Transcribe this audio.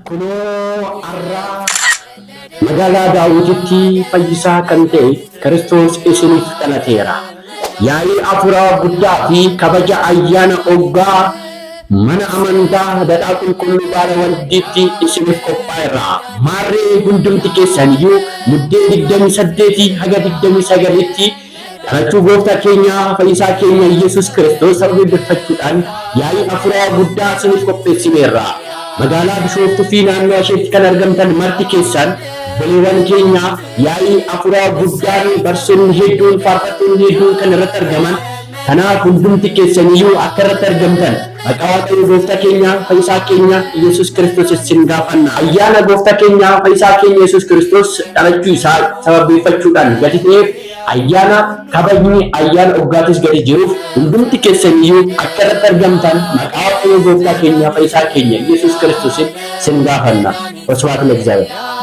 Kunoo arraa magaalaa Daawititti fayyisaa kan ta'e Kiristoos isiniif dhalateera. Yaa'ii afuuraa guddaa fi kabaja ayyaana oggaa mana amantaa Dadhaa Qulqulluu Baala Waldiitti isiniif qophaa'eera. Maarree hundumti keessaniyyuu muddee 28 haga 29tti dhalachuu gooftaa keenya fayyisaa keenya Yesuus Kiristoos sababeeffachuudhaan yaa'ii afuuraa guddaa isiniif qopheessineerra. Magaalaa Bishooftuu fi naannoo isheetti kan argamtan marti keessan baliiwwan keenya yaa'ii afuuraa guddaan barsoonni hedduun faarfattoonni hedduun kan irratti argaman. Kanaaf hundumti keessaniyyuu akka irratti argamtan maqaa Waaqayyo gooftaa keenya fayyisaa keenya Yesuus Kiristoos isin gaafanna. Ayyaana gooftaa keenya fayyisaa keenya Yesuus Kiristoos dhalachuu isaa sababeeffachuudhaan gadi ta'eef ayyaana kabajni ayyaana oggaatis gadi jiruuf hundumti keessaniyyuu akka irratti argamtan maqaa Waaqayyo gooftaa keenya fayyisaa keenya Yesuus Kiristoos isin gaafanna. Waswaatu ለእግዚአብሔር።